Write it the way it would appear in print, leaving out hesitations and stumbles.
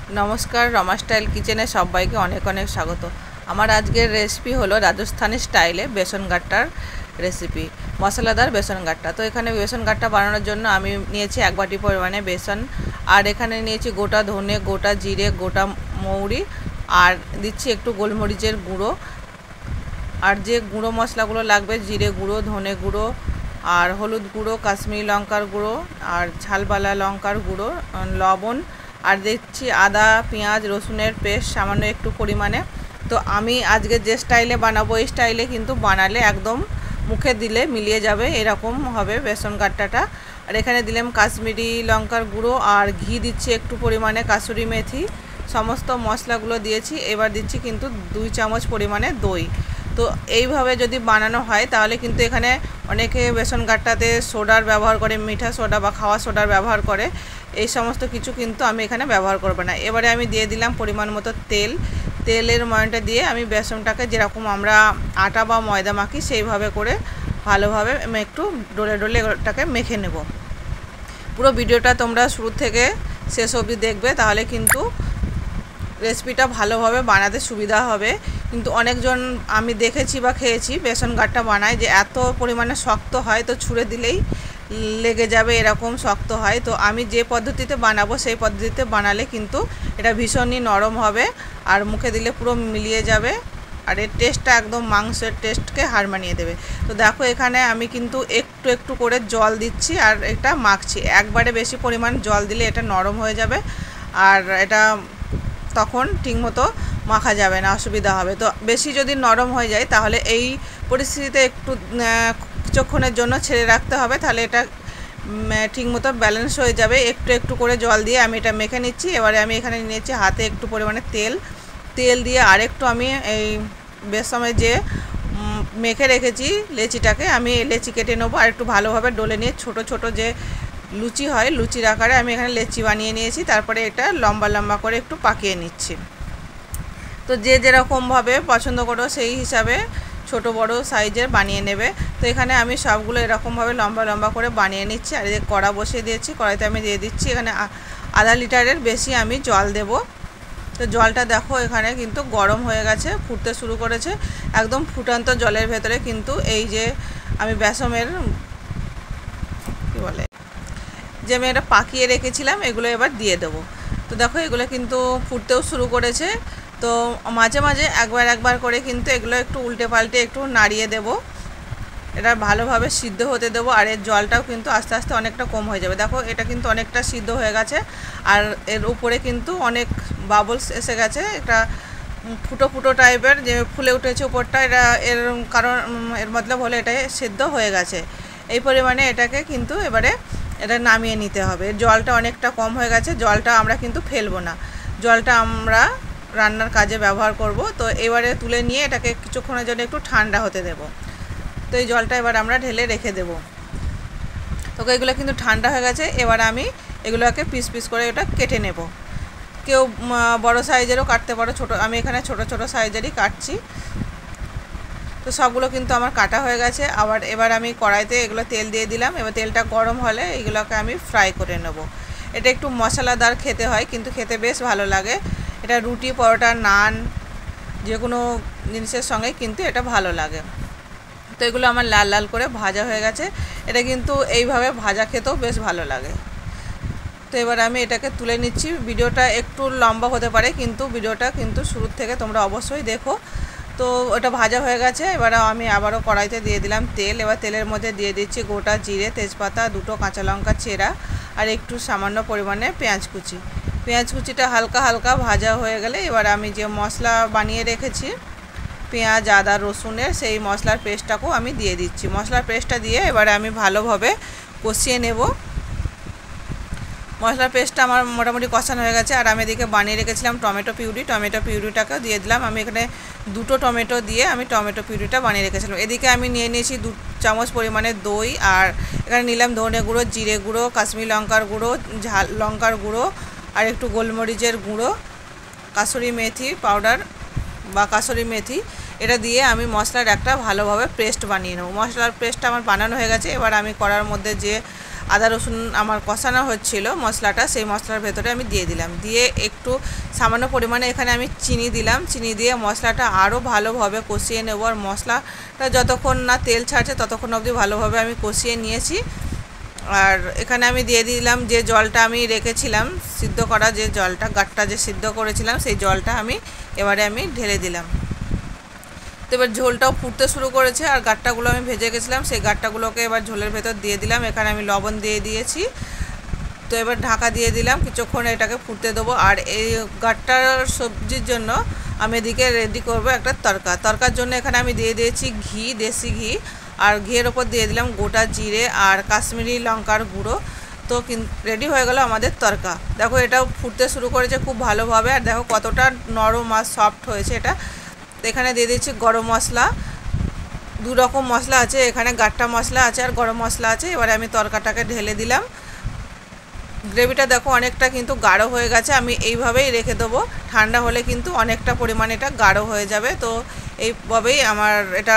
नमस्कार रमा स्टाइल किचेने सबाइके अनेक अनेक स्वागत। आमार आजकेर रेसिपि हलो राजस्थानी स्टाइले बेसन गाट्टार रेसिपि मशलादार बेसन गाट्टा। तो एखाने बेसन गाट्टा बानानोर जोन्नो आमी नियेछि एक बाटी परिमाणे बेसन और एखाने नियेछि गोटा धने गोटा जिरे गोटा मौरी और दिच्छी एकटू गोलमरिचेर गुঁড়ো और जे गुঁড়ো मशलागुलो लागबे जिरे गुঁড়ো धने गुঁড়ো और हलुद गुঁড়ো काश्मीरी लंकार गुঁড়ো और झालबाला लंकार गुঁড়ো लवण और दिच्छी आदा पेঁয়াজ रसुनेर पेस्ट सामान्य एकटू परिमाणे। तो आमी आजके जे स्टाइले बानाबो एई स्टाइले किन्तु बानाले एकदम मुखे दिले मिलिए जाबे एरकम होबे बेसन गाट्टाटा। और एखाने दिलाम काश्मीरी लंकार गुঁড়ো और घी दिच्छी एकटू परिमाणे कासुरी मेथी समस्त मशलागुलो दिएछि। एबार दिच्छी किन्तु 2 चामच परिमाणे दई। तो এইভাবে যদি বানানো হয় তাহলে কিন্তু এখানে অনেকে বেসন গাট্টাতে সোডার ব্যবহার করে মিঠা সোডা বা খাওয়া সোডার ব্যবহার করে এই সমস্ত কিছু কিন্তু আমি এখানে ব্যবহার করব না। এবারে আমি দিয়ে দিলাম পরিমাণ মতো তেল। তেলের ময়নটা দিয়ে আমি বেসনটাকে যেরকম আমরা আটা বা ময়দা মাখি সেইভাবে করে ভালোভাবে আমি একটু ডলে ডলে এটাকে মেখে নেব। পুরো ভিডিওটা তোমরা শুরু থেকে শেষ অবধি দেখবে তাহলে কিন্তু রেসিপিটা ভালোভাবে বানাতে সুবিধা হবে। কিন্তু অনেকজন আমি দেখেছি বা খেয়েছি বেসন গাট্টা বানায় যে এত পরিমাণে শক্ত হয় তো ছুঁড়ে দিলেই লেগে যাবে এরকম শক্ত হয়। তো আমি যে পদ্ধতিতে বানাবো সেই পদ্ধতিতে বানালে কিন্তু এটা ভীষণই নরম হবে আর মুখে দিলে পুরো মিলিয়ে যাবে আর এর টেস্টটা একদম মাংসের টেস্টকে হার মানিয়ে দেবে। তো দেখো এখানে আমি কিন্তু একটু একটু করে জল দিচ্ছি আর এটা মাখছি। একবারে বেশি পরিমাণ জল দিলে এটা নরম হয়ে যাবে আর এটা তখন ঠিকমতো মাখা যাবে না, অসুবিধা হবে। তো বেশি যদি নরম হয়ে যায় তাহলে এই পরিস্থিতিতে একটু কিছুক্ষণের জন্য ছেড়ে রাখতে হবে, তাহলে এটা ঠিকমতো ব্যালেন্স হয়ে যাবে। একটু একটু করে জল দিয়ে আমি এটা মেখে নিচ্ছি। এবারে আমি এখানে নিয়েছি হাতে একটু পরিমাণে তেল দিয়ে আরেকটু আমি এই বেসনে যে মেখে রেখেছি লেচিটাকে আমি লেচি কেটে নেবো আর একটু ভালোভাবে ডলে নিয়ে ছোট ছোট যে লুচি হয় লুচির আকারে আমি এখানে লেচি বানিয়ে নিয়েছি। তারপরে এটা লম্বা লম্বা করে একটু পাকিয়ে নিচ্ছি। তো যে যেরকমভাবে পছন্দ করো সেই হিসাবে ছোট বড় সাইজের বানিয়ে নেবে। তো এখানে আমি সবগুলো এরকমভাবে লম্বা লম্বা করে বানিয়ে নিচ্ছি। আর এই কড়া বসিয়ে দিয়েছি, কড়াইতে আমি দিয়ে দিচ্ছি এখানে আধা লিটারের বেশি আমি জল দেব। তো জলটা দেখো এখানে কিন্তু গরম হয়ে গেছে, ফুটতে শুরু করেছে। একদম ফুটন্ত জলের ভেতরে কিন্তু এই যে আমি বেসনের কী বলে যে আমি এটা পাকিয়ে রেখেছিলাম এগুলো এবার দিয়ে দেবো। তো দেখো এগুলো কিন্তু ফুটতেও শুরু করেছে। তো মাঝে মাঝে একবার করে কিন্তু এগুলো একটু উল্টে পাল্টে একটু নাড়িয়ে দেব, এটা ভালোভাবে সিদ্ধ হতে দেবো। আর এর জলটাও কিন্তু আস্তে আস্তে অনেকটা কম হয়ে যাবে। দেখো এটা কিন্তু অনেকটা সিদ্ধ হয়ে গেছে আর এর উপরে কিন্তু অনেক বাবলস এসে গেছে, এটা ফুটো ফুটো টাইপের যে ফুলে উঠেছে উপরটা। এটা এর কারণ এর মতলব হলো এটা সিদ্ধ হয়ে গেছে। এই পরিমাণে এটাকে কিন্তু এবারে এটা নামিয়ে নিতে হবে। জলটা অনেকটা কম হয়ে গেছে, জলটা আমরা কিন্তু ফেলবো না, জলটা আমরা রান্নার কাজে ব্যবহার করব। তো এবারে তুলে নিয়ে এটাকে কিছুক্ষণের জন্য একটু ঠান্ডা হতে দেব। তো এই জলটা এবার আমরা ঢেলে রেখে দেব। তো এগুলো কিন্তু ঠান্ডা হয়ে গেছে। এবার আমি এগুলোকে পিস পিস করে এটা কেটে নেব। কেউ বড় সাইজেরও কাটতে পারো, আমি এখানে ছোট ছোট সাইজেরই কাটছি। তো সবগুলো কিন্তু আমার কাটা হয়ে গেছে। এবার আমি কড়াইতে এগুলো তেল দিয়ে দিলাম। এবার তেলটা গরম হলে এগুলোকে আমি ফ্রাই করে নেব। এটা একটু মশলাদার খেতে হয় কিন্তু খেতে বেশ ভালো লাগে। এটা রুটি পরোটা নান যে কোনো জিনিসের সঙ্গে কিন্তু এটা ভালো লাগে। তো এগুলো আমার লাল লাল করে ভাজা হয়ে গেছে। এটা কিন্তু এইভাবে ভাজা খেতেও বেশ ভালো লাগে। তো এবার আমি এটাকে তুলে নিচ্ছি। ভিডিওটা একটু লম্বা হতে পারে কিন্তু ভিডিওটা কিন্তু শুরু থেকে তোমরা অবশ্যই দেখো। তো ওটা ভাজা হয়ে গেছে। এবার আমি আবারও কড়াইতে দিয়ে দিলাম তেল। এবার তেলের মধ্যে দিয়ে দিচ্ছি গোটা জিরে তেজপাতা 2টো কাঁচা লঙ্কা চেরা আর একটু সামান্য পরিমাণে পেঁয়াজ কুচি। পেঁয়াজ কুচিটা হালকা হালকা ভাজা হয়ে গেলে এবার আমি যে মশলা বানিয়ে রেখেছি পেঁয়াজ আদা রসুনের সেই মশলার পেস্টটাকেও আমি দিয়ে দিচ্ছি। মশলার পেস্টটা দিয়ে এবারে আমি ভালোভাবে কষিয়ে নেব। মশলার পেস্টটা আমার মোটামুটি কষানো হয়ে গেছে। আর আমি এদিকে বানিয়ে রেখেছিলাম টমেটো পিউরিটাকেও দিয়ে দিলাম। আমি এখানে 2টো টমেটো দিয়ে আমি টমেটো পিউরিটা বানিয়ে রেখেছিলাম। এদিকে আমি নিয়ে নিয়েছি 2 চামচ পরিমাণে দই আর এখানে নিলাম ধনে গুঁড়ো জিরে গুঁড়ো কাশ্মীরি লঙ্কার গুঁড়ো ঝাল লঙ্কার গুঁড়ো আর একটু গোলমরিচের গুঁড়ো কাসুরি মেথি পাউডার বা কাসুরি মেথি। এটা দিয়ে আমি মশলার একটা ভালোভাবে পেস্ট বানিয়ে নেব। মশলার পেস্টটা আমার বানানো হয়ে গেছে। এবার আমি কড়ার মধ্যে যে আদা রসুন আমার কষানো হচ্ছিল মশলাটা, সেই মশলার ভেতরে আমি দিয়ে দিলাম। দিয়ে একটু সামান্য পরিমাণে এখানে আমি চিনি দিলাম। চিনি দিয়ে মশলাটা আরও ভালোভাবে কষিয়ে নেব। আর মশলাটা যতক্ষণ না তেল ছাড়ছে ততক্ষণ অবধি ভালোভাবে আমি কষিয়ে নিয়েছি। আর এখানে আমি দিয়ে দিলাম যে জলটা আমি রেখেছিলাম সিদ্ধ করা, যে জলটা গাট্টা যে সিদ্ধ করেছিলাম সেই জলটা এবারে আমি ঢেলে দিলাম। তো এবার ঝোলটাও ফুটতে শুরু করেছে। আর গাট্টাগুলো আমি ভেজে গেছিলাম সেই গাট্টাগুলোকে এবার ঝোলের ভেতর দিয়ে দিলাম। এখানে আমি লবণ দিয়ে দিয়েছি। তো এবার ঢাকা দিয়ে দিলাম, কিছুক্ষণ এটাকে ফুটতে দেবো। আর এই গাট্টার সবজির জন্য আমি এদিকে রেডি করব একটা তরকার জন্য এখানে আমি দিয়ে দিয়েছি ঘি, দেশি ঘি। আর ঘিয়ের ওপর দিয়ে দিলাম গোটা জিরে আর কাশ্মীরি লঙ্কার গুঁড়ো। তো রেডি হয়ে গেল আমাদের তরকা। দেখো এটাও ফুটতে শুরু করেছে খুব ভালোভাবে। আর দেখো কতটা নরম আর সফট হয়েছে এটা। তো এখানে দিয়ে দিচ্ছি গরম মশলা। দু রকম মশলা আছে, এখানে গাট্টা মশলা আছে আর গরম মশলা আছে। এবারে আমি তরকাটাকে ঢেলে দিলাম। গ্রেভিটা দেখো অনেকটা কিন্তু গাঢ় হয়ে গেছে। আমি এইভাবেই রেখে দেবো, ঠান্ডা হলে কিন্তু অনেকটা পরিমাণে এটা গাঢ় হয়ে যাবে। তো এইভাবেই আমার এটা